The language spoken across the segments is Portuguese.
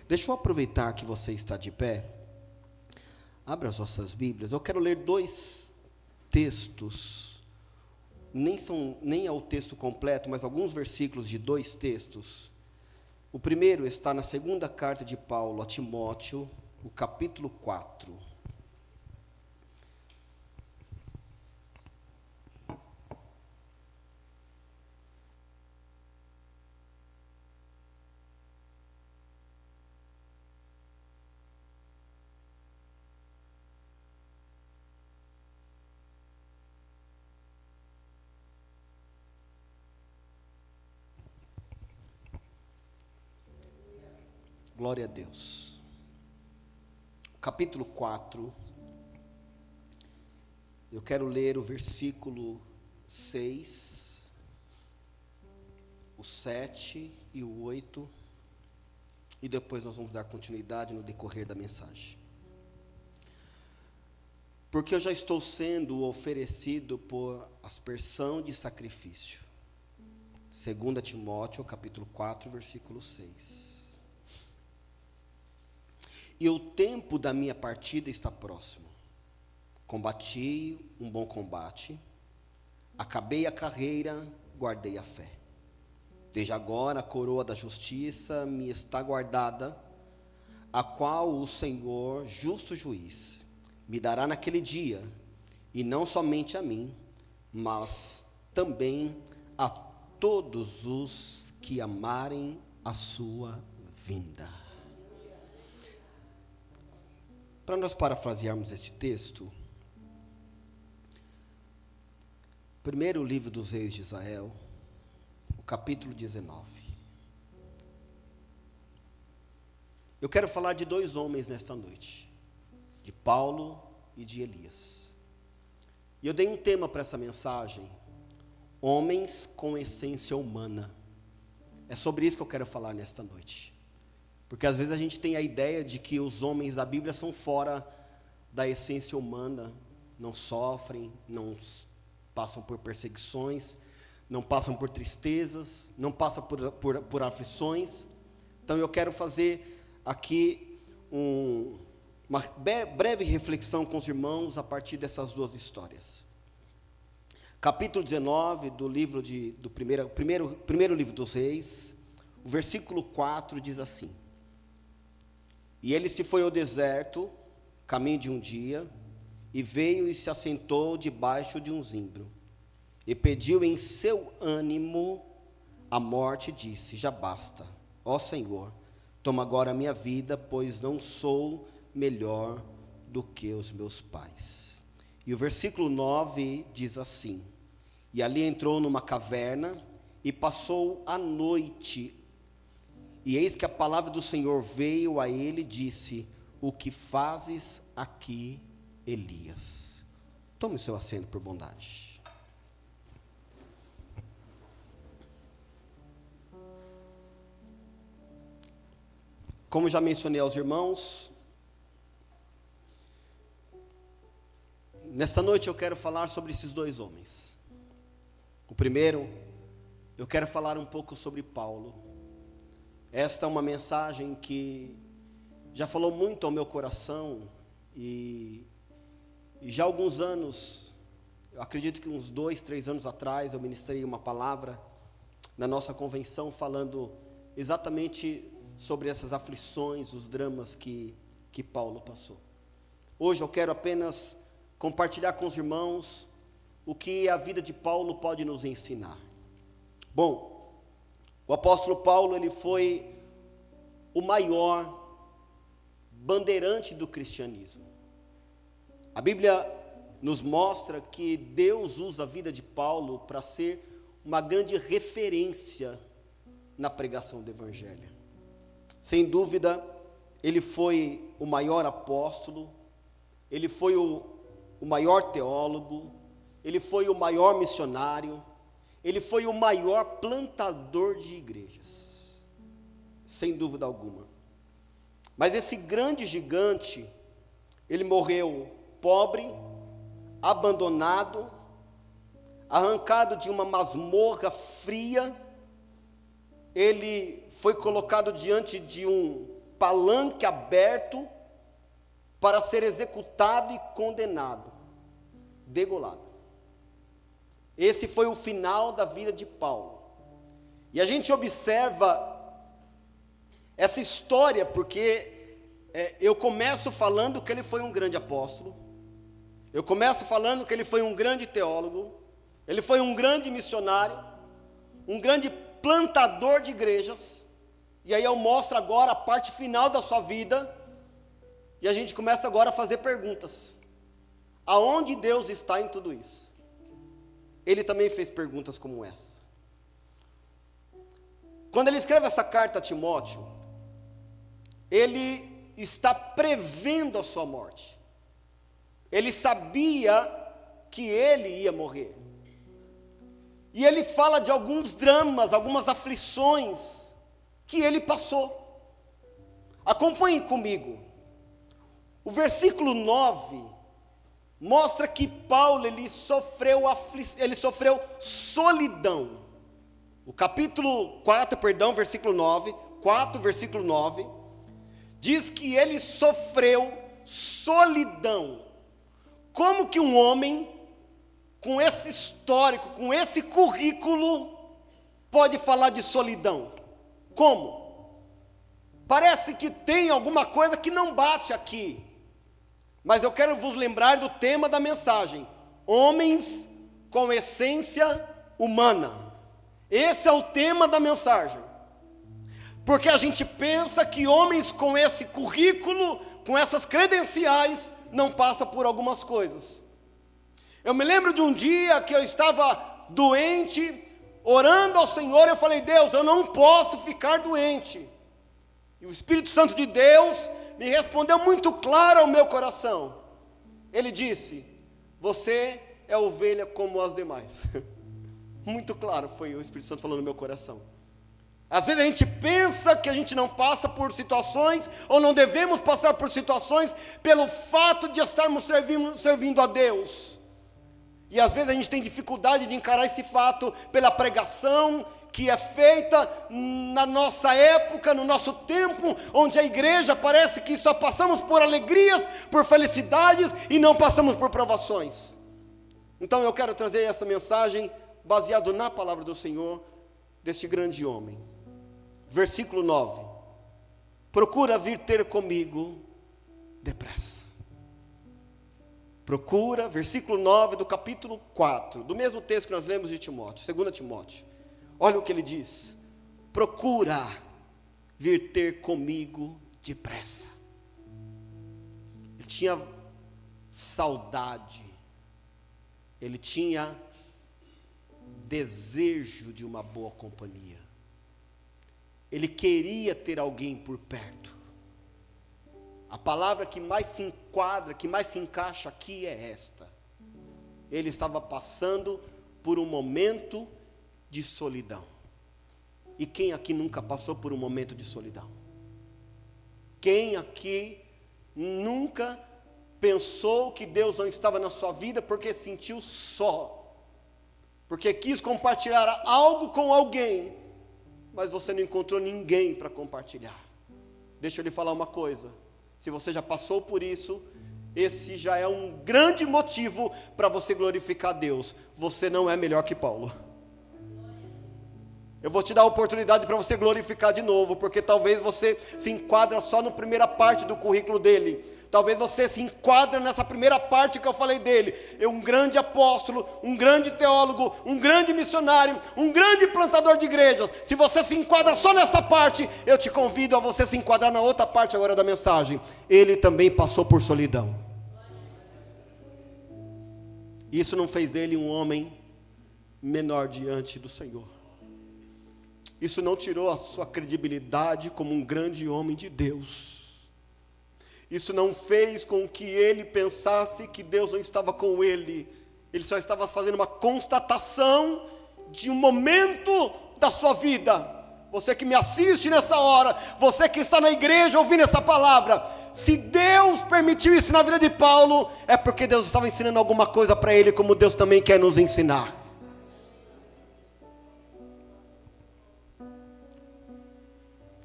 Deixa eu aproveitar que você está de pé. Abra as vossas Bíblias. Eu quero ler dois textos. Nem é o texto completo, mas alguns versículos de dois textos. O primeiro está na segunda carta de Paulo a Timóteo, o capítulo 4. Glória a Deus. Capítulo 4. Eu quero ler o versículo 6, o 7 e o 8. E depois nós vamos dar continuidade no decorrer da mensagem. Porque eu já estou sendo oferecido por aspersão de sacrifício. 2 Timóteo, capítulo 4, versículo 6. E o tempo da minha partida está próximo. Combati um bom combate, acabei a carreira, guardei a fé. Desde agora a coroa da justiça me está guardada, a qual o Senhor, justo juiz, me dará naquele dia, e não somente a mim, mas também a todos os que amarem a sua vinda. Para nós parafrasearmos este texto, primeiro livro dos reis de Israel, o capítulo 19. Eu quero falar de dois homens nesta noite, de Paulo e de Elias. E eu dei um tema para essa mensagem: homens com essência humana. É sobre isso que eu quero falar nesta noite. Porque às vezes a gente tem a ideia de que os homens da Bíblia são fora da essência humana, não sofrem, não passam por perseguições, não passam por tristezas, não passam por aflições. Então eu quero fazer aqui uma breve reflexão com os irmãos a partir dessas duas histórias. Capítulo 19 do livro do primeiro livro dos Reis, o versículo 4 diz assim: E ele se foi ao deserto, caminho de um dia, e veio e se assentou debaixo de um zimbro, e pediu em seu ânimo a morte, e disse: Já basta, ó Senhor, toma agora a minha vida, pois não sou melhor do que os meus pais. E o versículo 9 diz assim: E ali entrou numa caverna, e passou a noite. E eis que a palavra do Senhor veio a ele e disse: O que fazes aqui, Elias? Tome o seu assento por bondade. Como já mencionei aos irmãos, nesta noite eu quero falar sobre esses dois homens. O primeiro, eu quero falar um pouco sobre Paulo. Esta é uma mensagem que já falou muito ao meu coração e já há alguns anos, eu acredito que uns 2, 3 anos atrás, eu ministrei uma palavra na nossa convenção falando exatamente sobre essas aflições, os dramas que Paulo passou. Hoje eu quero apenas compartilhar com os irmãos o que a vida de Paulo pode nos ensinar. Bom, o apóstolo Paulo, ele foi o maior bandeirante do cristianismo. A Bíblia nos mostra que Deus usa a vida de Paulo para ser uma grande referência na pregação do Evangelho. Sem dúvida, ele foi o maior apóstolo, ele foi o maior teólogo, ele foi o maior missionário, ele foi o maior plantador de igrejas, sem dúvida alguma. Mas esse grande gigante, ele morreu pobre, abandonado, arrancado de uma masmorra fria. Ele foi colocado diante de um palanque aberto para ser executado e condenado, degolado. Esse foi o final da vida de Paulo. E a gente observa essa história porque eu começo falando que ele foi um grande apóstolo, eu começo falando que ele foi um grande teólogo, ele foi um grande missionário, um grande plantador de igrejas, e aí eu mostro agora a parte final da sua vida, e a gente começa agora a fazer perguntas. Aonde Deus está em tudo isso? Ele também fez perguntas como essa. Quando ele escreve essa carta a Timóteo, ele está prevendo a sua morte. Ele sabia que ele ia morrer. E ele fala de alguns dramas, algumas aflições que ele passou. Acompanhem comigo. O versículo 9 mostra que Paulo ele sofreu solidão. O capítulo 4, versículo 9, 4, versículo 9, diz que ele sofreu solidão. Como que um homem com esse histórico, com esse currículo, pode falar de solidão? Como? Parece que tem alguma coisa que não bate aqui. Mas eu quero vos lembrar do tema da mensagem: homens com essência humana. Esse é o tema da mensagem. Porque a gente pensa que homens com esse currículo, com essas credenciais, não passam por algumas coisas. Eu me lembro de um dia que eu estava doente, orando ao Senhor, eu falei: Deus, eu não posso ficar doente. E o Espírito Santo de Deus me respondeu muito claro ao meu coração. Ele disse: você é ovelha como as demais. Muito claro foi o Espírito Santo falando no meu coração. Às vezes a gente pensa que a gente não passa por situações, ou não devemos passar por situações, pelo fato de estarmos servindo a Deus. E às vezes a gente tem dificuldade de encarar esse fato pela pregação que é feita na nossa época, no nosso tempo, onde a igreja parece que só passamos por alegrias, por felicidades e não passamos por provações. Então eu quero trazer essa mensagem baseado na palavra do Senhor, deste grande homem. Versículo 9: procura vir ter comigo depressa. Procura, versículo 9 do capítulo 4, do mesmo texto que nós lemos de Timóteo, 2 Timóteo. Olha o que ele diz: procura vir ter comigo depressa. Ele tinha saudade, ele tinha desejo de uma boa companhia, ele queria ter alguém por perto. A palavra que mais se enquadra, que mais se encaixa aqui é esta: ele estava passando por um momento de solidão. E quem aqui nunca passou por um momento de solidão? Quem aqui nunca pensou que Deus não estava na sua vida porque sentiu só, porque quis compartilhar algo com alguém, mas você não encontrou ninguém para compartilhar? Deixa eu lhe falar uma coisa: se você já passou por isso, esse já é um grande motivo para você glorificar Deus. Você não é melhor que Paulo. Eu vou te dar a oportunidade para você glorificar de novo, porque talvez você se enquadra só na primeira parte do currículo dele. Talvez você se enquadre nessa primeira parte que eu falei dele. É um grande apóstolo, um grande teólogo, um grande missionário, um grande plantador de igrejas. Se você se enquadra só nessa parte, eu te convido a você se enquadrar na outra parte agora da mensagem. Ele também passou por solidão. Isso não fez dele um homem menor diante do Senhor. Isso não tirou a sua credibilidade como um grande homem de Deus. Isso não fez com que ele pensasse que Deus não estava com ele. Ele só estava fazendo uma constatação de um momento da sua vida. Você que me assiste nessa hora, você que está na igreja ouvindo essa palavra, se Deus permitiu isso na vida de Paulo, é porque Deus estava ensinando alguma coisa para ele, como Deus também quer nos ensinar.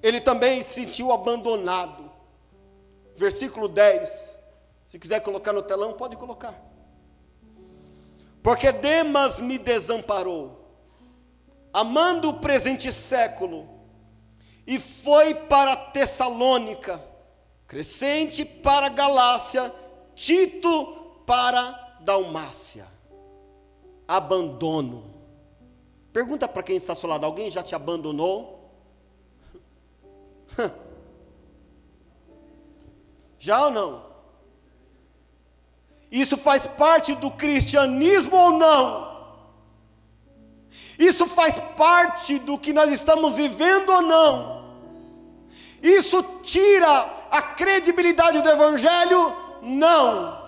ele também se sentiu abandonado. Versículo 10, se quiser colocar no telão, pode colocar. Porque Demas me desamparou, amando o presente século, e foi para Tessalônica, Crescente para Galácia, Tito para Dalmácia. Abandono. Pergunta para quem está ao seu lado: alguém já te abandonou? Já ou não? Isso faz parte do cristianismo ou não? Isso faz parte do que nós estamos vivendo ou não? Isso tira a credibilidade do Evangelho? Não.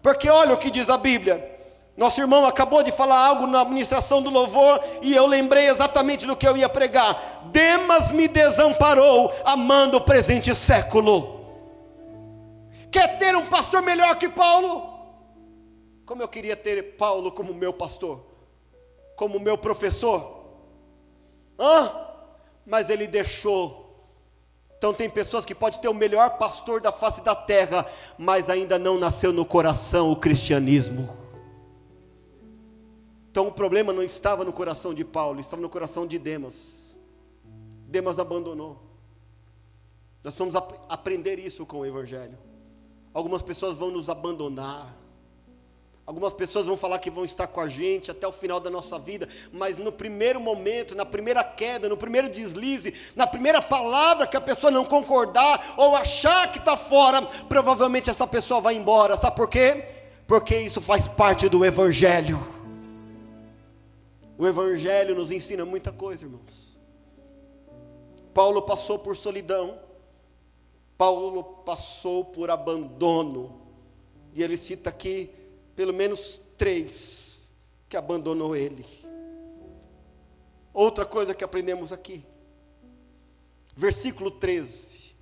Porque olha o que diz a Bíblia. Nosso irmão acabou de falar algo na administração do louvor, e eu lembrei exatamente do que eu ia pregar. Demas me desamparou, amando o presente século. Quer ter um pastor melhor que Paulo? Como eu queria ter Paulo como meu pastor, como meu professor. Mas ele deixou. Então tem pessoas que podem ter o melhor pastor da face da terra, mas ainda não nasceu no coração o cristianismo. Então o problema não estava no coração de Paulo, estava no coração de Demas. Demas abandonou. Nós vamos aprender isso com o Evangelho. Algumas pessoas vão nos abandonar. Algumas pessoas vão falar que vão estar com a gente até o final da nossa vida, mas no primeiro momento, na primeira queda, no primeiro deslize, na primeira palavra que a pessoa não concordar ou achar que está fora, provavelmente essa pessoa vai embora. Sabe por quê? Porque isso faz parte do Evangelho. O Evangelho nos ensina muita coisa, irmãos. Paulo passou por solidão, Paulo passou por abandono, e ele cita aqui pelo menos 3 que abandonou ele. Outra coisa que aprendemos aqui, versículo 13,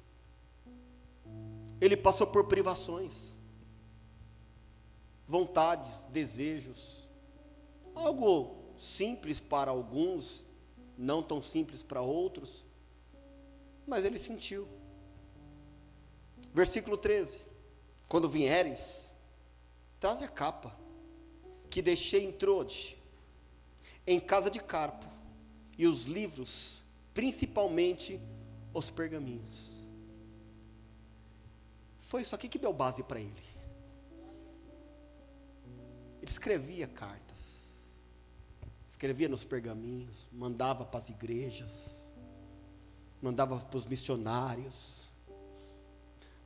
ele passou por privações, vontades, desejos, algo simples para alguns, não tão simples para outros, mas ele sentiu. Versículo 13, quando vieres, traze a capa, que deixei em Troade, em casa de Carpo, e os livros, principalmente os pergaminhos. Foi isso aqui que deu base para ele. Ele escrevia cartas, escrevia nos pergaminhos, mandava para as igrejas, mandava para os missionários,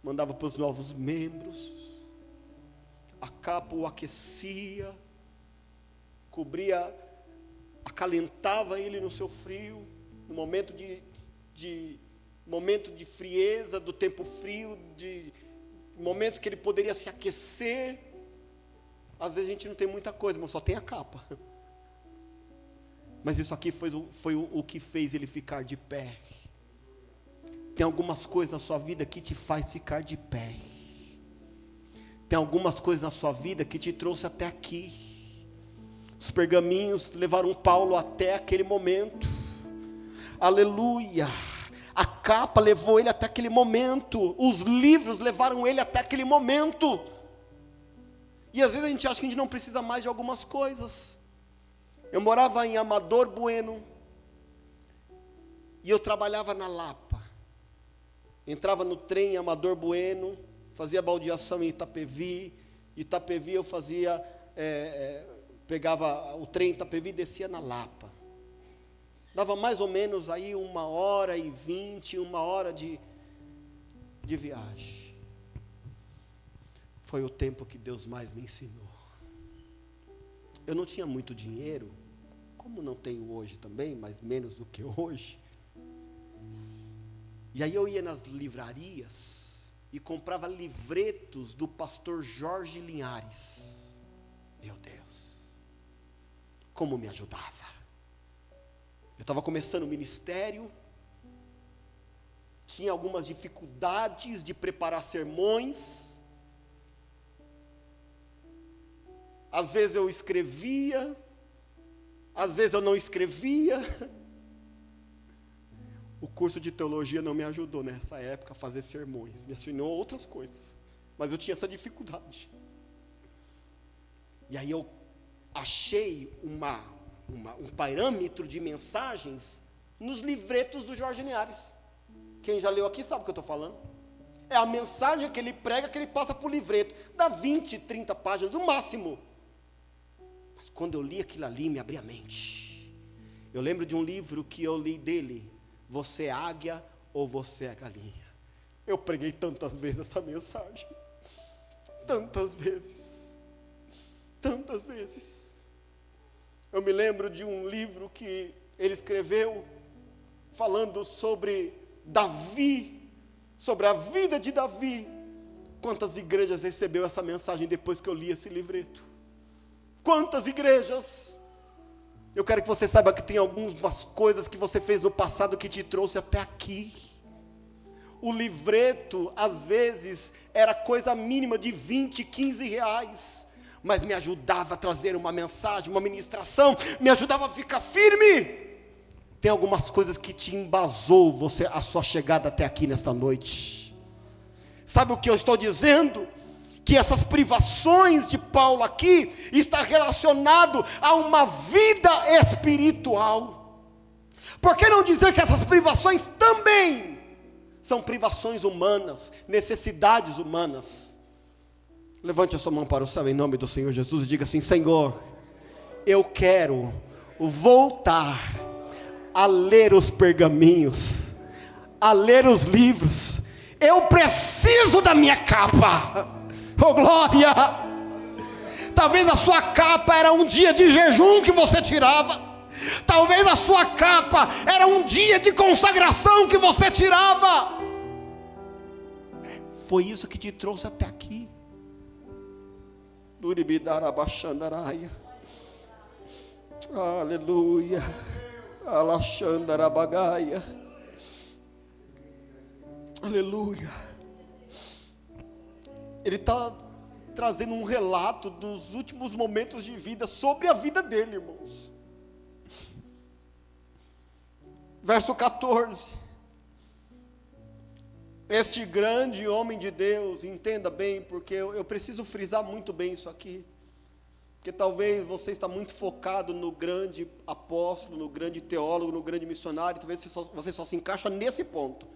mandava para os novos membros. A capa o aquecia, cobria, acalentava ele no seu frio, no momento momento de frieza, do tempo frio, de momentos que ele poderia se aquecer. Às vezes a gente não tem muita coisa, mas só tem a capa. Mas isso aqui foi o que fez ele ficar de pé. Tem algumas coisas na sua vida que te faz ficar de pé. Tem algumas coisas na sua vida que te trouxe até aqui. Os pergaminhos levaram Paulo até aquele momento. Aleluia. A capa levou ele até aquele momento. Os livros levaram ele até aquele momento. E às vezes a gente acha que a gente não precisa mais de algumas coisas. Eu morava em Amador Bueno, e eu trabalhava na Lapa. Entrava no trem em Amador Bueno, fazia baldeação em Itapevi. Itapevi eu fazia, pegava o trem em Itapevi e descia na Lapa. Dava mais ou menos aí 1h20, 1 hora de viagem. Foi o tempo que Deus mais me ensinou. Eu não tinha muito dinheiro, como não tenho hoje também, mas menos do que hoje. E aí eu ia nas livrarias e comprava livretos do pastor Jorge Linhares. Meu Deus, como me ajudava. Eu estava começando o ministério, tinha algumas dificuldades de preparar sermões. Às vezes eu escrevia, às vezes eu não escrevia. O curso de teologia não me ajudou nessa época a fazer sermões, me ensinou outras coisas, mas eu tinha essa dificuldade. E aí eu achei um parâmetro de mensagens nos livretos do Jorge Linhares. Quem já leu aqui sabe o que eu estou falando. É a mensagem que ele prega, que ele passa por livreto, dá 20, 30 páginas, no máximo. Mas quando eu li aquilo ali, me abria a mente. Eu lembro de um livro que eu li dele, Você é águia ou você é galinha? Eu preguei tantas vezes essa mensagem. Tantas vezes. Tantas vezes. Eu me lembro de um livro que ele escreveu, falando sobre Davi, sobre a vida de Davi. Quantas igrejas recebeu essa mensagem depois que eu li esse livreto? Quantas igrejas? Eu quero que você saiba que tem algumas coisas que você fez no passado que te trouxe até aqui. O livreto, às vezes, era coisa mínima de 20, 15 reais, mas me ajudava a trazer uma mensagem, uma ministração, me ajudava a ficar firme. Tem algumas coisas que te embasou a sua chegada até aqui nesta noite. Sabe o que eu estou dizendo? Que essas privações de Paulo aqui está relacionado a uma vida espiritual. Por que não dizer que essas privações também são privações humanas, necessidades humanas? Levante a sua mão para o céu em nome do Senhor Jesus e diga assim: Senhor, eu quero voltar a ler os pergaminhos, a ler os livros. Eu preciso da minha capa. Oh glória! Talvez a sua capa era um dia de jejum que você tirava. Talvez a sua capa era um dia de consagração que você tirava. Foi isso que te trouxe até aqui. Aleluia. Alaxandarabagaia. Aleluia. Ele está trazendo um relato dos últimos momentos de vida sobre a vida dele, irmãos. Verso 14. Este grande homem de Deus, entenda bem, porque eu preciso frisar muito bem isso aqui. Porque talvez você está muito focado no grande apóstolo, no grande teólogo, no grande missionário, talvez você só se encaixa nesse ponto.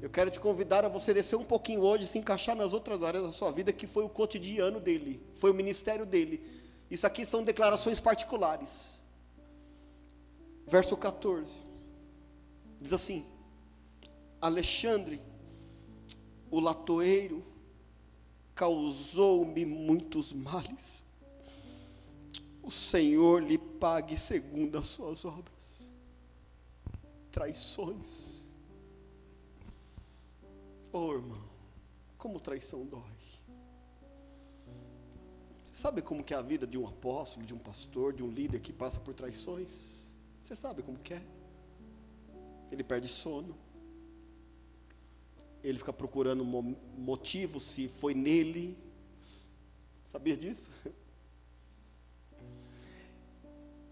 Eu quero te convidar a você descer um pouquinho hoje e se encaixar nas outras áreas da sua vida, que foi o cotidiano dele, foi o ministério dele. Isso aqui são declarações particulares. Verso 14, diz assim: Alexandre, o latoeiro, causou-me muitos males. O Senhor lhe pague segundo as suas obras. Traições. Oh, irmão, como traição dói. Você sabe como que é a vida de um apóstolo, de um pastor, de um líder que passa por traições? Você sabe como que é? Ele perde sono. Ele fica procurando motivo se foi nele. Sabia disso?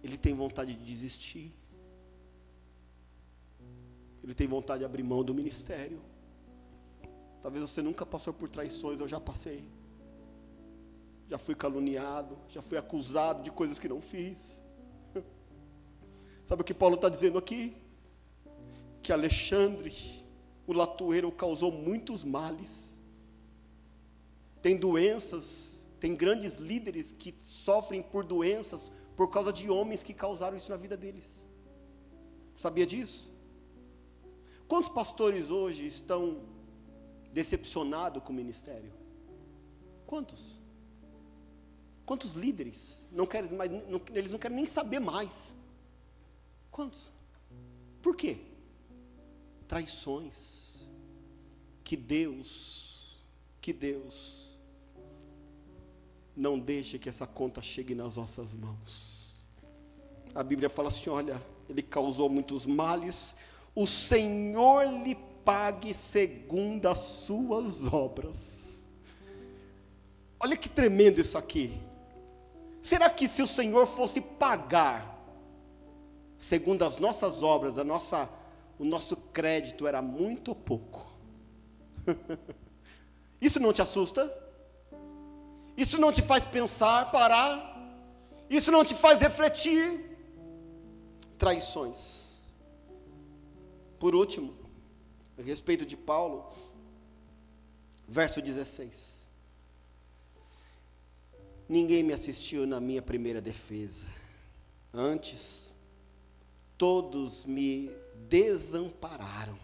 Ele tem vontade de desistir. Ele tem vontade de abrir mão do ministério. Talvez você nunca passou por traições, eu já passei. Já fui caluniado, já fui acusado de coisas que não fiz. Sabe o que Paulo está dizendo aqui? Que Alexandre, o latoeiro, causou muitos males. Tem doenças, tem grandes líderes que sofrem por doenças por causa de homens que causaram isso na vida deles. Sabia disso? Quantos pastores hoje estão decepcionados com o ministério? Quantos? Quantos líderes não querem mais, eles não querem nem saber mais? Quantos? Por quê? Traições. Que Deus não deixe que essa conta chegue nas nossas mãos. A Bíblia fala assim: olha, ele causou muitos males, o Senhor lhe pague segundo as suas obras. Olha que tremendo isso aqui. Será que se o Senhor fosse pagar segundo as nossas obras, o nosso crédito era muito ou pouco. Isso não te assusta? Isso não te faz pensar, parar? Isso não te faz refletir? Traições. Por último, a respeito de Paulo, verso 16. Ninguém me assistiu na minha primeira defesa. Antes, todos me desampararam.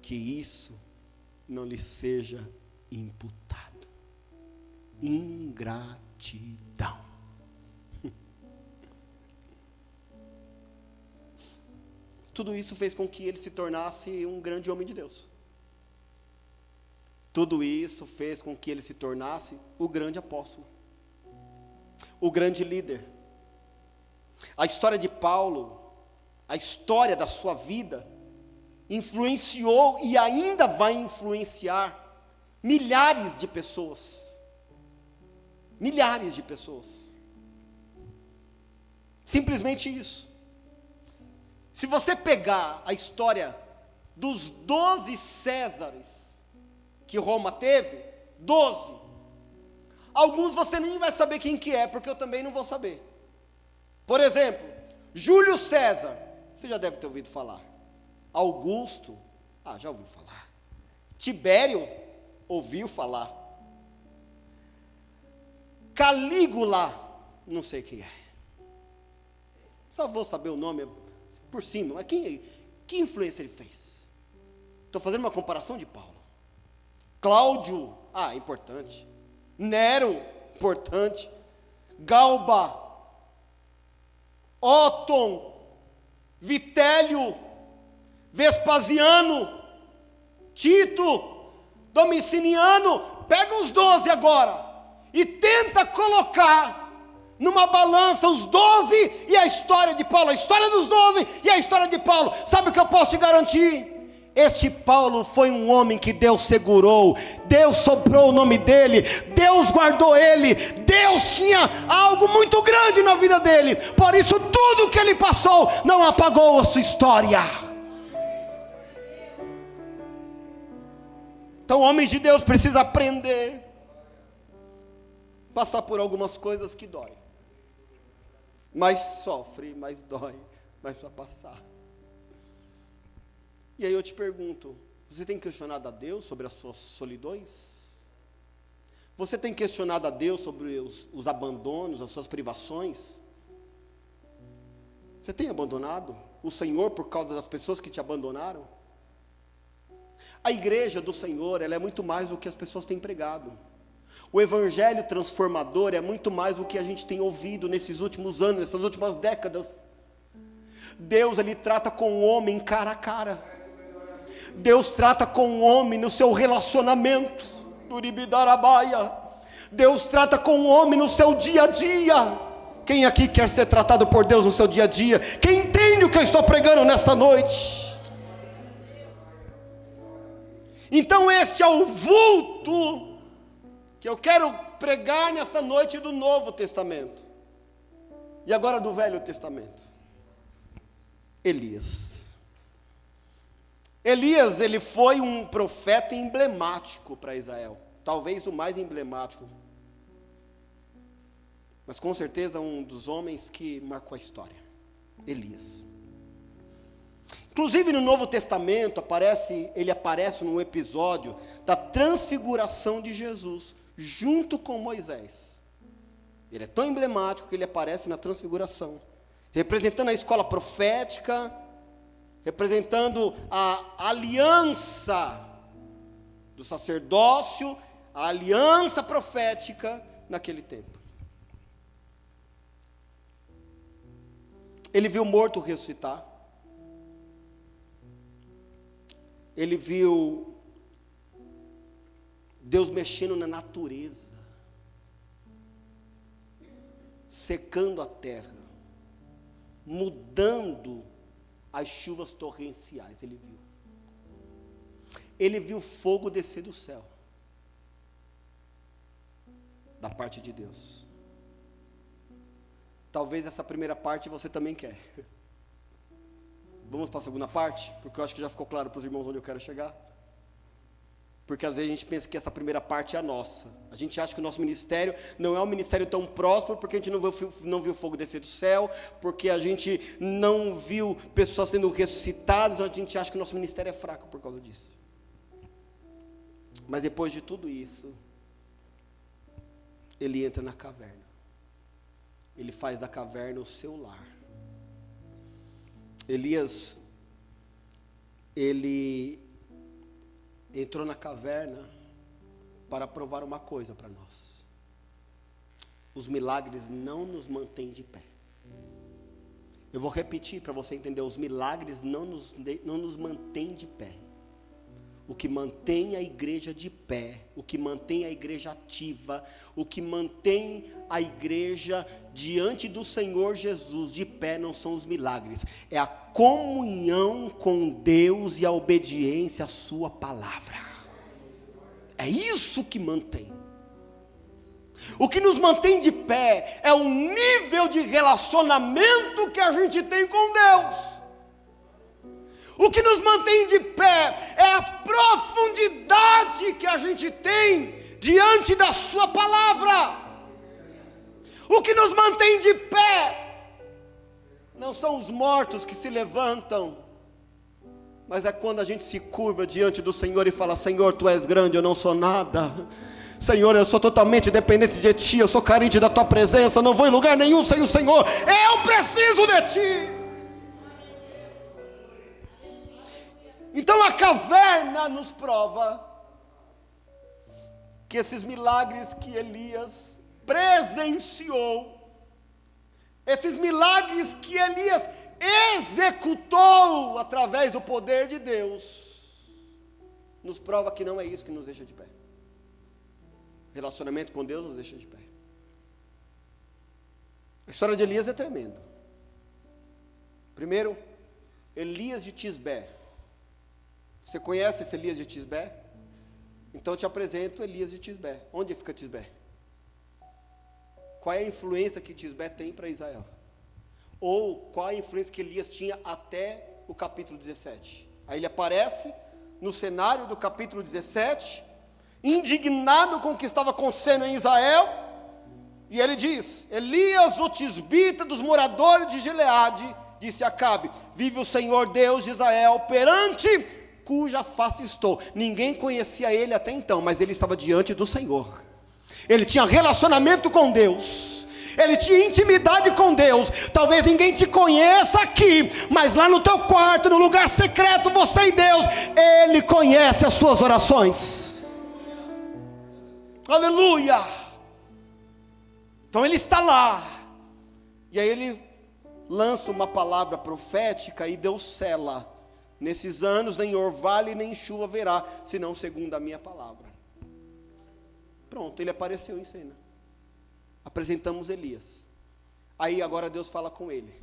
Que isso não lhe seja imputado. Ingratidão. Tudo isso fez com que ele se tornasse um grande homem de Deus. Tudo isso fez com que ele se tornasse o grande apóstolo, o grande líder. A história de Paulo, a história da sua vida, influenciou e ainda vai influenciar milhares de pessoas. Milhares de pessoas. Simplesmente isso. Se você pegar a história dos 12 Césares que Roma teve, 12, alguns você nem vai saber quem que é, porque eu também não vou saber. Por exemplo, Júlio César, você já deve ter ouvido falar. Augusto, já ouviu falar. Tibério, ouviu falar. Calígula, não sei quem é. Só vou saber o nome por cima, mas que influência ele fez? Estou fazendo uma comparação de Paulo. Cláudio, importante. Nero, importante. Galba, Óton, Vitélio, Vespasiano, Tito, Domiciano. Pega os 12 agora e tenta colocar numa balança os 12 e a história de Paulo, a história dos 12 e a história de Paulo. Sabe o que eu posso te garantir? Este Paulo foi um homem que Deus segurou, Deus soprou o nome dele, Deus guardou ele, Deus tinha algo muito grande na vida dele, por isso tudo que ele passou não apagou a sua história. Então, homens de Deus precisam aprender, passar por algumas coisas que dói. Mais sofre, mais dói, mais para passar. E aí eu te pergunto, você tem questionado a Deus sobre as suas solidões? Você tem questionado a Deus sobre os abandonos, as suas privações? Você tem abandonado o Senhor por causa das pessoas que te abandonaram? A igreja do Senhor, ela é muito mais do que as pessoas têm pregado. O evangelho transformador é muito mais do que a gente tem ouvido nesses últimos anos, nessas últimas décadas. Deus, ele trata com o homem cara a cara. Deus trata com o homem no seu relacionamento. Deus trata com o homem no seu dia a dia. Quem aqui quer ser tratado por Deus no seu dia a dia? Quem entende o que eu estou pregando nesta noite? Então esse é o vulto que eu quero pregar nessa noite do Novo Testamento. E agora do Velho Testamento. Elias. Elias, ele foi um profeta emblemático para Israel. Talvez o mais emblemático. Mas com certeza um dos homens que marcou a história. Elias. Inclusive no Novo Testamento, ele aparece num episódio da transfiguração de Jesus, junto com Moisés. Ele é tão emblemático que ele aparece na transfiguração, representando a escola profética, representando a aliança do sacerdócio, a aliança profética naquele tempo. Ele viu morto ressuscitar. Ele viu Deus mexendo na natureza, secando a terra, mudando as chuvas torrenciais. Ele viu fogo descer do céu, da parte de Deus. Talvez essa primeira parte você também quer. Vamos para a segunda parte? Porque eu acho que já ficou claro para os irmãos onde eu quero chegar. Porque às vezes a gente pensa que essa primeira parte é a nossa. A gente acha que o nosso ministério não é um ministério tão próspero, porque a gente não viu fogo descer do céu, porque a gente não viu pessoas sendo ressuscitadas, a gente acha que o nosso ministério é fraco por causa disso. Mas depois de tudo isso, ele entra na caverna. Ele faz da caverna o seu lar. Elias, ele entrou na caverna para provar uma coisa para nós: os milagres não nos mantêm de pé. Eu vou repetir para você entender: os milagres não nos mantêm de pé. O que mantém a igreja de pé, o que mantém a igreja ativa, o que mantém a igreja diante do Senhor Jesus de pé não são os milagres, é a comunhão com Deus e a obediência à sua palavra. É isso que mantém. O que nos mantém de pé é o nível de relacionamento que a gente tem com Deus. O que nos mantém de pé é a profundidade que a gente tem diante da sua palavra. O que nos mantém de pé não são os mortos que se levantam, mas é quando a gente se curva diante do Senhor e fala: Senhor, Tu és grande, eu não sou nada. Senhor, eu sou totalmente dependente de Ti, eu sou carente da Tua presença, não vou em lugar nenhum sem o Senhor, eu preciso de Ti. Então a caverna nos prova que esses milagres que Elias presenciou, esses milagres que Elias executou através do poder de Deus, nos prova que não é isso que nos deixa de pé. Relacionamento com Deus nos deixa de pé. A história de Elias é tremenda. Primeiro, Elias de Tisbé. Você conhece esse Elias de Tisbé? Então eu te apresento Elias de Tisbé. Onde fica Tisbé? Qual é a influência que Tisbé tem para Israel? Ou qual é a influência que Elias tinha até o capítulo 17? Aí ele aparece no cenário do capítulo 17, indignado com o que estava acontecendo em Israel, e ele diz: Elias, o tisbita dos moradores de Gileade, disse a Acabe: vive o Senhor Deus de Israel, perante cuja face estou. Ninguém conhecia ele até então, mas ele estava diante do Senhor. Ele tinha relacionamento com Deus, ele tinha intimidade com Deus. Talvez ninguém te conheça aqui, mas lá no teu quarto, no lugar secreto, você e Deus, Ele conhece as suas orações. Aleluia! Então ele está lá, e aí ele lança uma palavra profética, e Deus sela: nesses anos nem orvalho nem chuva haverá, senão segundo a minha palavra. Pronto, ele apareceu em cena. Apresentamos Elias. Aí agora Deus fala com ele,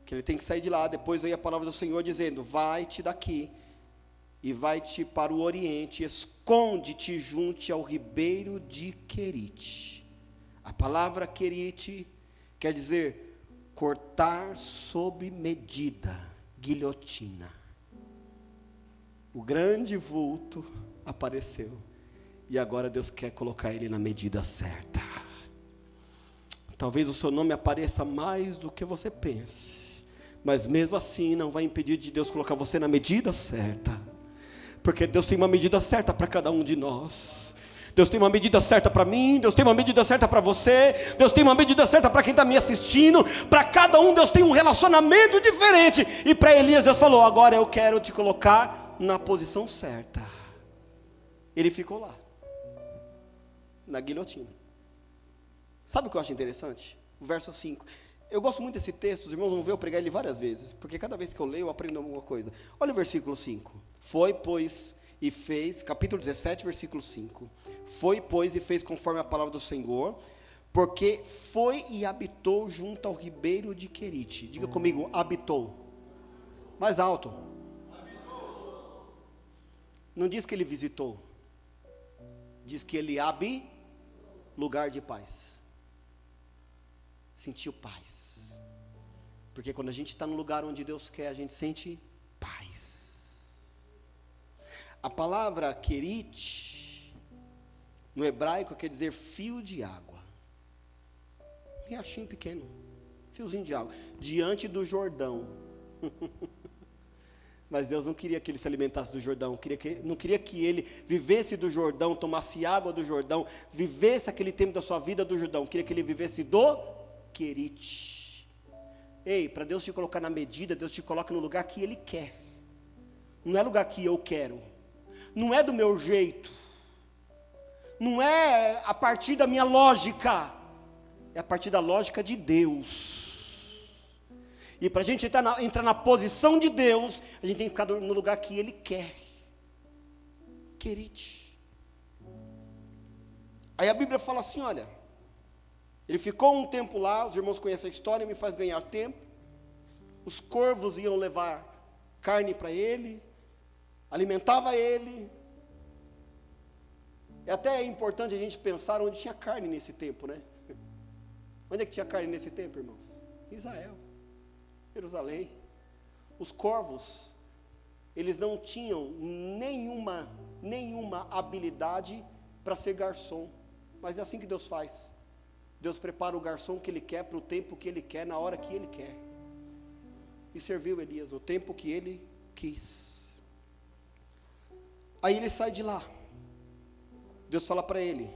que ele tem que sair de lá. Depois veio a palavra do Senhor dizendo: vai-te daqui, e vai-te para o oriente, esconde-te junto ao ribeiro de Querite. A palavra Querite quer dizer cortar sob medida, guilhotina. O grande vulto apareceu, e agora Deus quer colocar ele na medida certa. Talvez o seu nome apareça mais do que você pense, mas mesmo assim não vai impedir de Deus colocar você na medida certa, porque Deus tem uma medida certa para cada um de nós. Deus tem uma medida certa para mim, Deus tem uma medida certa para você, Deus tem uma medida certa para quem está me assistindo. Para cada um Deus tem um relacionamento diferente. E para Elias Deus falou: agora eu quero te colocar na posição certa. Ele ficou lá, na guilhotina. Sabe o que eu acho interessante? O verso 5. Eu gosto muito desse texto, os irmãos vão ver eu pregar ele várias vezes, porque cada vez que eu leio eu aprendo alguma coisa. Olha o versículo 5. Foi, pois, e fez, capítulo 17, versículo 5. Foi, pois, e fez conforme a palavra do Senhor, porque foi e habitou junto ao ribeiro de Querite. Diga comigo: habitou. Mais alto. Habitou. Não diz que ele visitou, diz que ele lugar de paz. Sentiu paz, Porque quando a gente está no lugar onde Deus quer, a gente sente paz. A palavra querit, no hebraico, quer dizer fio de água. Riachinho pequeno, fiozinho de água, diante do Jordão. Mas Deus não queria que ele se alimentasse do Jordão, não queria que ele vivesse do Jordão, tomasse água do Jordão, vivesse aquele tempo da sua vida do Jordão, queria que ele vivesse do querit. Ei, para Deus te colocar na medida, Deus te coloca no lugar que Ele quer, não é lugar que eu quero, não é do meu jeito, não é a partir da minha lógica, é a partir da lógica de Deus. E para a gente entrar na posição de Deus, a gente tem que ficar no lugar que Ele quer. Querit. Aí a Bíblia fala assim, olha, ele ficou um tempo lá, os irmãos conhecem a história, me faz ganhar tempo. Os corvos iam levar carne para ele, alimentava ele. É até importante a gente pensar onde tinha carne nesse tempo, né? Onde é que tinha carne nesse tempo, irmãos? Israel. Jerusalém. Os corvos, eles não tinham nenhuma habilidade para ser garçom, mas é assim que Deus faz. Deus prepara o garçom que Ele quer, para o tempo que Ele quer, na hora que Ele quer, e serviu Elias no tempo que Ele quis. Aí ele sai de lá, Deus fala para ele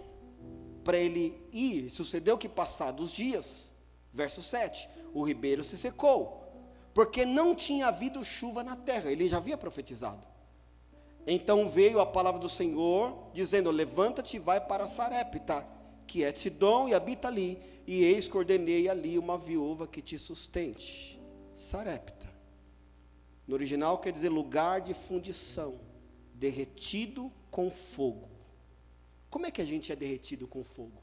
ir. Sucedeu que passados dias, verso 7, o ribeiro se secou, porque não tinha havido chuva na terra. Ele já havia profetizado. Então veio a palavra do Senhor, dizendo, levanta-te e vai para Sarepta, que é de Sidom, e habita ali, e eis que ordenei ali uma viúva que te sustente. Sarepta, no original quer dizer lugar de fundição, derretido com fogo. Como é que a gente é derretido com fogo?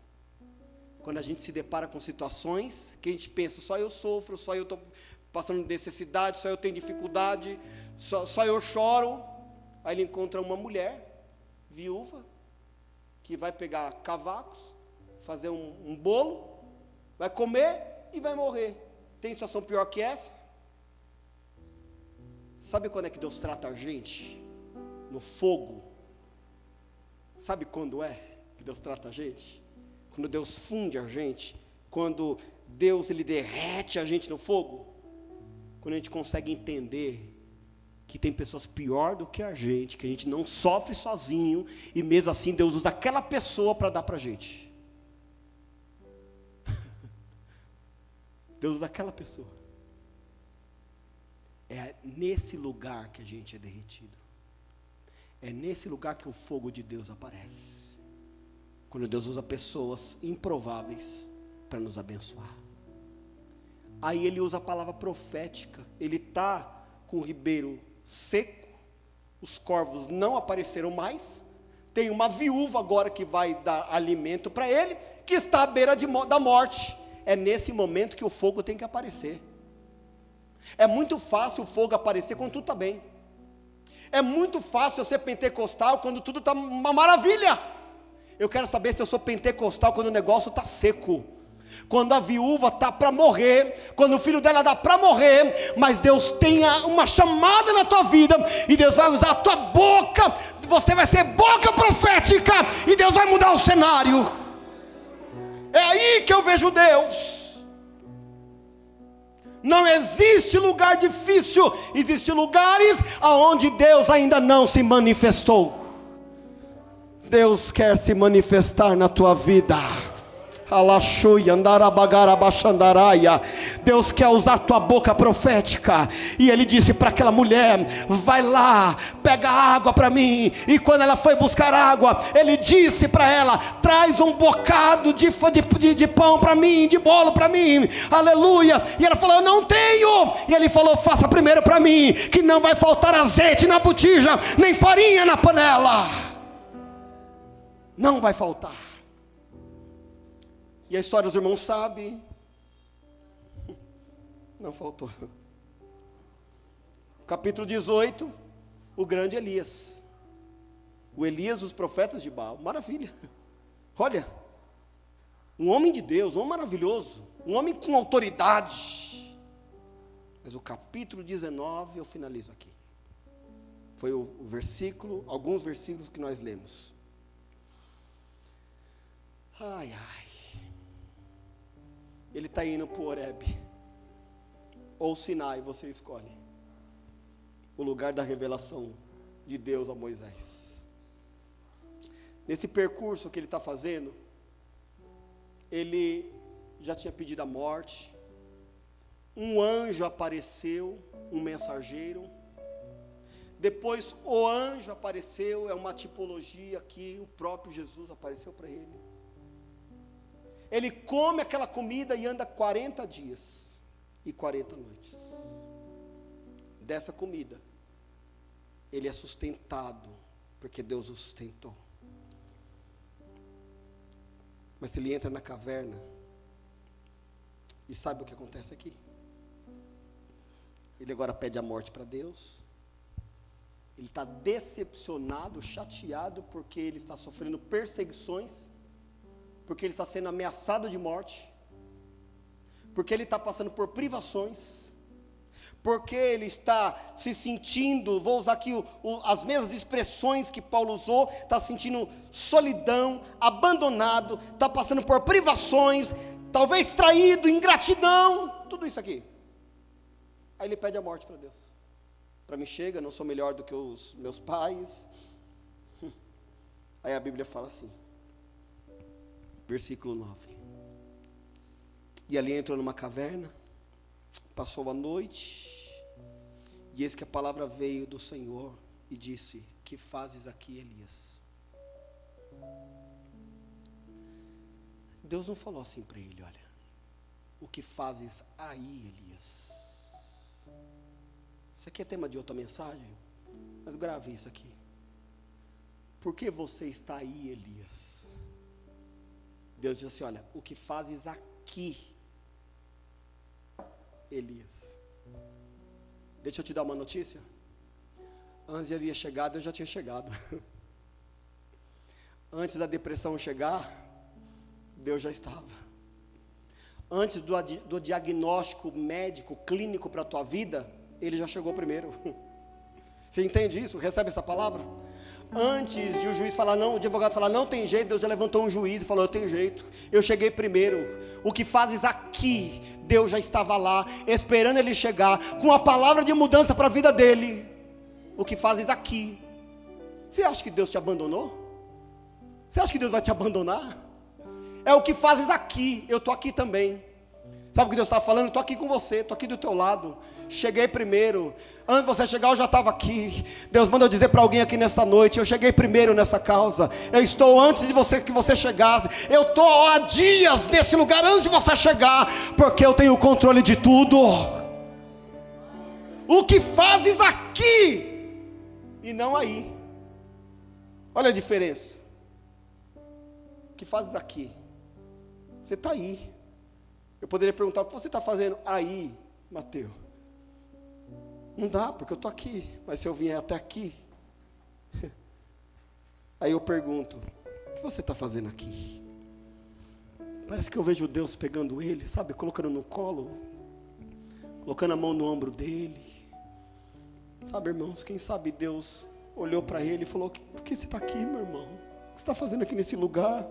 Quando a gente se depara com situações que a gente pensa, só eu sofro, só eu estou passando necessidade, só eu tenho dificuldade, só eu choro. Aí ele encontra uma mulher, viúva, que vai pegar cavacos, fazer um bolo, vai comer e vai morrer. Tem situação pior que essa? Sabe quando é que Deus trata a gente? No fogo. Sabe quando é que Deus trata a gente? Quando Deus funde a gente, quando Deus Ele derrete a gente no fogo, quando a gente consegue entender que tem pessoas pior do que a gente não sofre sozinho, e mesmo assim Deus usa aquela pessoa para dar para a gente. Deus usa aquela pessoa. É nesse lugar que a gente é derretido. É nesse lugar que o fogo de Deus aparece. Quando Deus usa pessoas improváveis para nos abençoar. Aí ele usa a palavra profética. Ele está com o ribeiro seco, os corvos não apareceram mais, tem uma viúva agora que vai dar alimento para ele, que está à beira da morte. É nesse momento que o fogo tem que aparecer. É muito fácil o fogo aparecer quando tudo está bem. É muito fácil eu ser pentecostal quando tudo está uma maravilha. Eu quero saber se eu sou pentecostal quando o negócio está seco, quando a viúva está para morrer, quando o filho dela dá para morrer, mas Deus tem uma chamada na tua vida, e Deus vai usar a tua boca, você vai ser boca profética, e Deus vai mudar o cenário. É aí que eu vejo Deus. Não existe lugar difícil, existem lugares aonde Deus ainda não se manifestou. Deus quer se manifestar na tua vida. Deus quer usar tua boca profética. E ele disse para aquela mulher, vai lá, pega água para mim. E quando ela foi buscar água, ele disse para ela, traz um bocado de pão para mim, de bolo para mim, aleluia. E ela falou, eu não tenho. E ele falou, faça primeiro para mim, que não vai faltar azeite na botija, nem farinha na panela. Não vai faltar. E a história os irmãos sabem. Não faltou. Capítulo 18, o grande Elias. O Elias dos profetas de Baal. Maravilha. Olha, um homem de Deus, um homem maravilhoso, um homem com autoridade. Mas o capítulo 19 eu finalizo aqui. Foi o versículo, alguns versículos que nós lemos. Ai, ai. Ele está indo para o Horebe. Ou Sinai, você escolhe. O lugar da revelação de Deus a Moisés. Nesse percurso que ele está fazendo, ele já tinha pedido a morte. Um anjo apareceu, um mensageiro. Depois o anjo apareceu, é uma tipologia que o próprio Jesus apareceu para ele. Ele come aquela comida e anda 40 dias e 40 noites. Dessa comida, ele é sustentado, porque Deus o sustentou. Mas ele entra na caverna, e sabe o que acontece aqui? Ele agora pede a morte para Deus. Ele está decepcionado, chateado, porque ele está sofrendo perseguições, porque ele está sendo ameaçado de morte, porque ele está passando por privações, porque ele está se sentindo, vou usar aqui as mesmas expressões que Paulo usou, está sentindo solidão, abandonado, está passando por privações, talvez traído, ingratidão, tudo isso aqui. Aí ele pede a morte para Deus. Para mim chega, não sou melhor do que os meus pais. Aí a Bíblia fala assim, versículo 9. E ali entrou numa caverna, passou a noite, e eis que a palavra veio do Senhor e disse: que fazes aqui, Elias? Deus não falou assim para ele: olha, o que fazes aí, Elias? Isso aqui é tema de outra mensagem, mas grave isso aqui. Por que você está aí, Elias? Deus diz assim: olha, o que fazes aqui, Elias? Deixa eu te dar uma notícia. Antes de Elias chegar, Deus já tinha chegado. Antes da depressão chegar, Deus já estava. Antes do diagnóstico médico, clínico para a tua vida, Ele já chegou primeiro. Você entende isso? Recebe essa palavra? Antes de o juiz falar não, o advogado falar não tem jeito, Deus já levantou um juiz e falou: eu tenho jeito, eu cheguei primeiro. O que fazes aqui, Deus já estava lá, esperando ele chegar, com a palavra de mudança para a vida dele. O que fazes aqui? Você acha que Deus te abandonou? Você acha que Deus vai te abandonar? É o que fazes aqui, eu estou aqui também. Sabe o que Deus está falando? Estou aqui com você, estou aqui do teu lado. Cheguei primeiro. Antes de você chegar, eu já estava aqui. Deus manda eu dizer para alguém aqui nessa noite: eu cheguei primeiro nessa causa. Eu estou antes de você, que você chegasse. Eu estou há dias nesse lugar antes de você chegar, porque eu tenho o controle de tudo. O que fazes aqui e não aí? Olha a diferença. O que fazes aqui? Você está aí. Eu poderia perguntar: o que você está fazendo aí, Mateus? Não dá, porque eu estou aqui. Mas se eu vier até aqui, aí eu pergunto: o que você está fazendo aqui? Parece que eu vejo Deus pegando ele, sabe, colocando no colo, colocando a mão no ombro dele. Sabe, irmãos, quem sabe Deus olhou para ele e falou: por que você está aqui, meu irmão? O que você está fazendo aqui nesse lugar?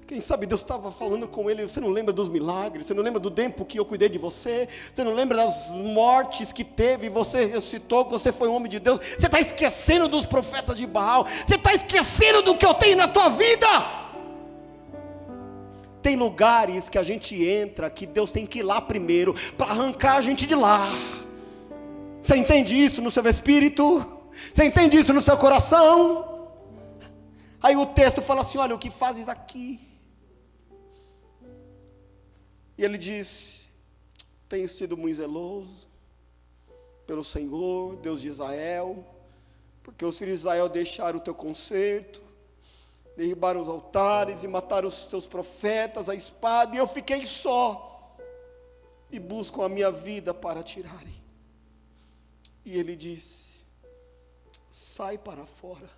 Quem sabe Deus estava falando com ele: você não lembra dos milagres? Você não lembra do tempo que eu cuidei de você? Você não lembra das mortes que teve? Você ressuscitou, que você foi um homem de Deus. Você está esquecendo dos profetas de Baal? Você está esquecendo do que eu tenho na tua vida? Tem lugares que a gente entra, que Deus tem que ir lá primeiro, para arrancar a gente de lá. Você entende isso no seu espírito? Você entende isso no seu coração? Aí o texto fala assim: olha, o que fazes aqui? E ele disse: tenho sido muito zeloso pelo Senhor, Deus de Israel, porque os filhos de Israel deixaram o teu concerto, derribaram os altares e mataram os teus profetas à espada, e eu fiquei só, e buscam a minha vida para tirarem. E ele disse: sai para fora.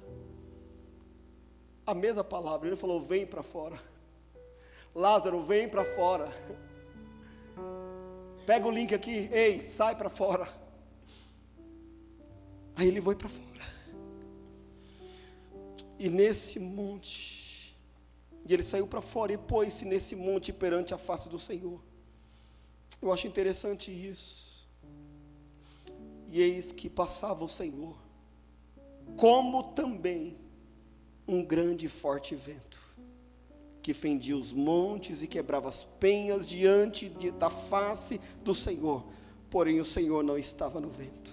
A mesma palavra, ele falou: vem para fora. Lázaro, vem para fora. pega o link aqui, ei, sai para fora. Aí ele foi para fora. E nesse monte, e ele saiu para fora e pôs-se nesse monte perante a face do Senhor. Eu acho interessante isso. E eis que passava o Senhor, como também um grande e forte vento, que fendia os montes e quebrava as penhas diante da face do Senhor. Porém o Senhor não estava no vento.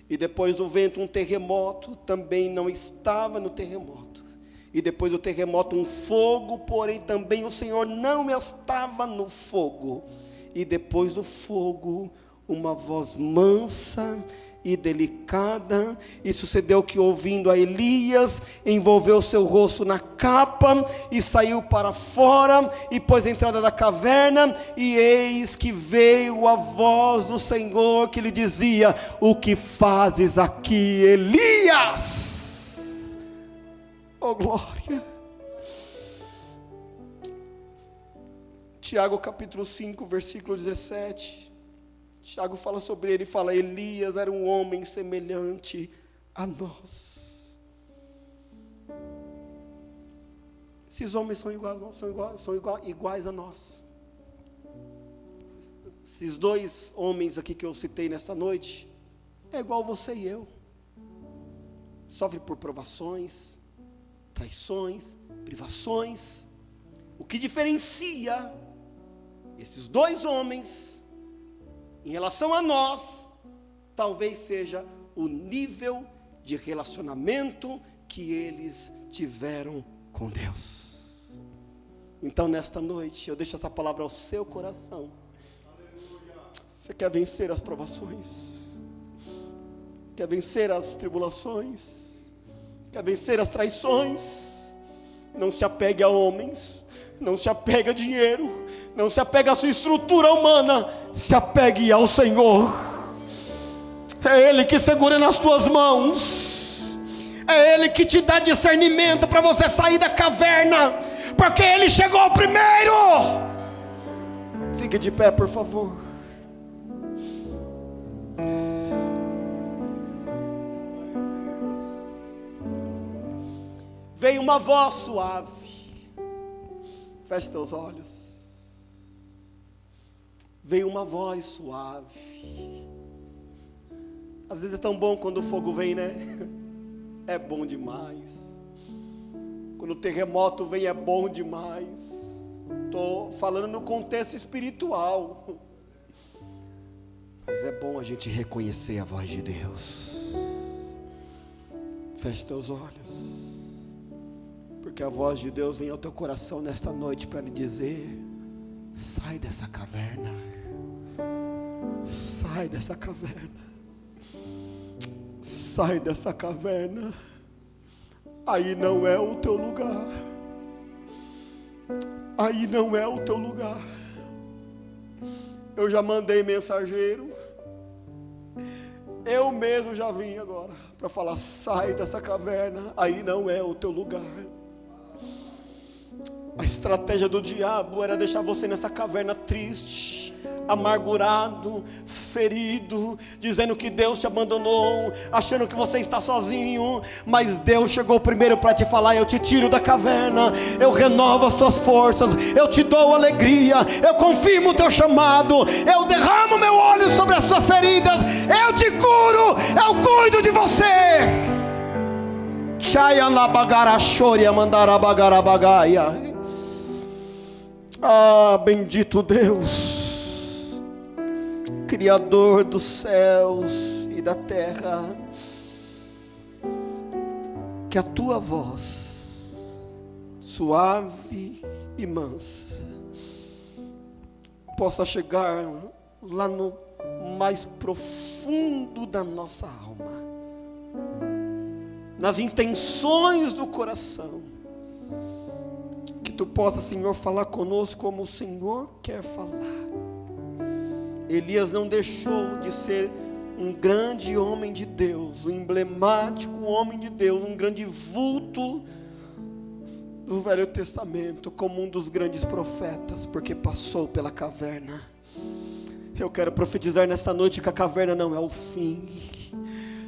E depois do vento um terremoto, também não estava no terremoto. E depois do terremoto um fogo, porém também o Senhor não estava no fogo. E depois do fogo uma voz mansa e delicada, e sucedeu que, ouvindo a Elias, envolveu seu rosto na capa, e saiu para fora, e pôs a entrada da caverna, e eis que veio a voz do Senhor, que lhe dizia: o que fazes aqui, Elias? Oh glória! Tiago capítulo 5, versículo 17, Tiago fala sobre ele, fala: Elias era um homem semelhante a nós. Esses homens são iguais a nós. Esses dois homens aqui que eu citei nesta noite, é igual você e eu. Sofre por provações, traições, privações. O que diferencia esses dois homens em relação a nós, talvez seja o nível de relacionamento que eles tiveram com Deus. Então nesta noite, eu deixo essa palavra ao seu coração. Você quer vencer as provações? Quer vencer as tribulações? Quer vencer as traições? Não se apegue a homens, não se apegue a dinheiro, não se apegue à sua estrutura humana, se apegue ao Senhor. É Ele que segura nas tuas mãos, é Ele que te dá discernimento para você sair da caverna, porque Ele chegou primeiro. Fique de pé, por favor. Veio uma voz suave. Feche teus olhos. Veio uma voz suave. Às vezes é tão bom quando o fogo vem, né? É bom demais. Quando o terremoto vem é bom demais. Estou falando no contexto espiritual. Mas é bom a gente reconhecer a voz de Deus. Feche teus olhos. Porque a voz de Deus vem ao teu coração nesta noite para lhe dizer: sai dessa caverna. Sai dessa caverna. Sai dessa caverna. Aí não é o teu lugar. Aí não é o teu lugar. Eu já mandei mensageiro. Eu mesmo já vim agora para falar: sai dessa caverna. Aí não é o teu lugar. A estratégia do diabo era deixar você nessa caverna triste, amargurado, ferido, dizendo que Deus te abandonou, achando que você está sozinho. Mas Deus chegou primeiro para te falar: eu te tiro da caverna, eu renovo as tuas forças, eu te dou alegria, eu confirmo o teu chamado, eu derramo meu óleo sobre as suas feridas, eu te curo, eu cuido de você. Ah, bendito Deus, Criador dos céus e da terra, que a tua voz, suave e mansa, possa chegar lá no mais profundo da nossa alma, nas intenções do coração. Que tu possa, Senhor, falar conosco como o Senhor quer falar. Elias não deixou de ser um grande homem de Deus, um emblemático homem de Deus, um grande vulto do Velho Testamento, como um dos grandes profetas, porque passou pela caverna. Eu quero profetizar nesta noite que a caverna não é o fim.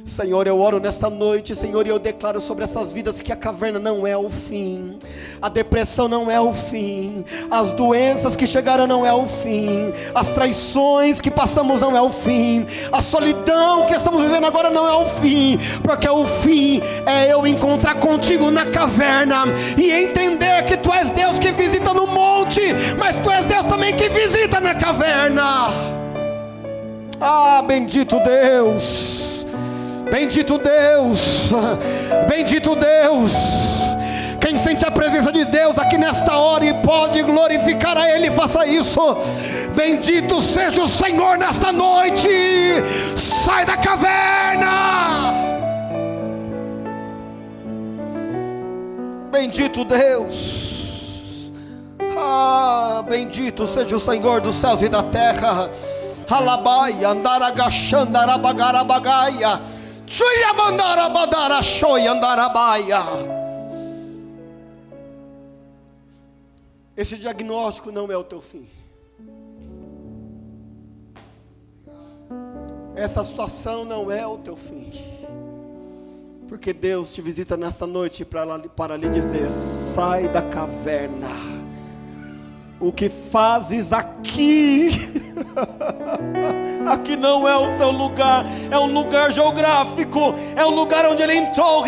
Senhor, eu oro nesta noite, Senhor, e eu declaro sobre essas vidas que a caverna não é o fim, a depressão não é o fim, as doenças que chegaram não é o fim, as traições que passamos não é o fim, a solidão que estamos vivendo agora não é o fim, porque o fim é eu encontrar contigo na caverna e entender que tu és Deus que visita no monte, mas tu és Deus também que visita na caverna. Ah, bendito Deus, bendito Deus, bendito Deus. Quem sente a presença de Deus aqui nesta hora e pode glorificar a Ele, faça isso. Bendito seja o Senhor nesta noite. Sai da caverna. Bendito Deus. Ah, bendito seja o Senhor dos céus e da terra. Alabai, andaragachandarabagarabagai. Esse diagnóstico não é o teu fim. Essa situação não é o teu fim. Porque Deus te visita nesta noite para lhe dizer: sai da caverna. O que fazes aqui? Aqui não é o teu lugar, é um lugar geográfico, é o lugar onde ele entrou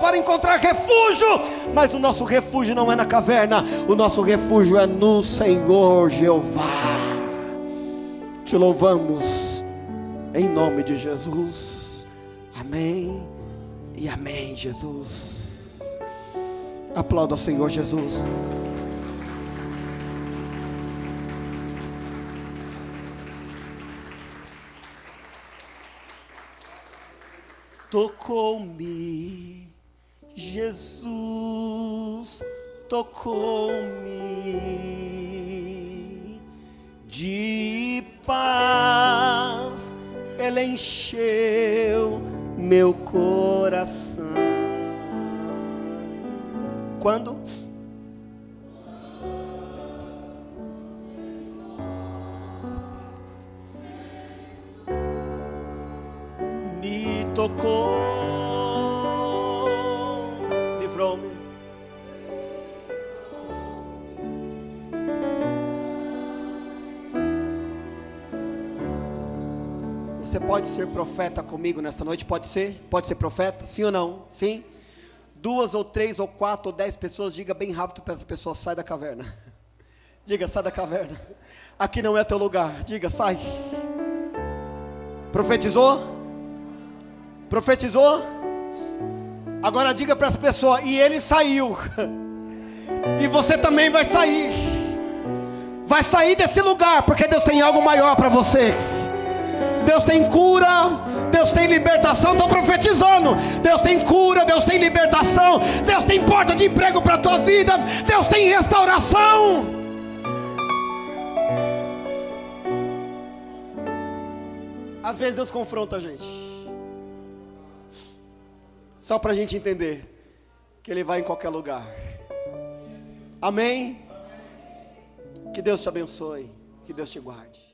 para encontrar refúgio, mas o nosso refúgio não é na caverna, o nosso refúgio é no Senhor Jeová. Te louvamos em nome de Jesus, amém e amém. Jesus, aplauda ao Senhor Jesus. Tocou-me, Jesus, tocou-me, de paz Ele encheu meu coração. Quando? Me tocou, livrou-me. Você pode ser profeta comigo nessa noite? Pode ser? Pode ser profeta? Sim ou não? Sim? 2 ou 3 ou 4 ou 10 pessoas, diga bem rápido para essa pessoa: sai da caverna. Diga: sai da caverna. Aqui não é teu lugar. Diga: sai. Profetizou? Profetizou? Agora diga para essa pessoa: e ele saiu. E você também vai sair. Vai sair desse lugar, porque Deus tem algo maior para você. Deus tem cura, Deus tem libertação. Estou profetizando. Deus tem cura, Deus tem libertação, Deus tem porta de emprego para a tua vida, Deus tem restauração. Às vezes Deus confronta a gente, só para a gente entender que Ele vai em qualquer lugar. Amém? Que Deus te abençoe, que Deus te guarde.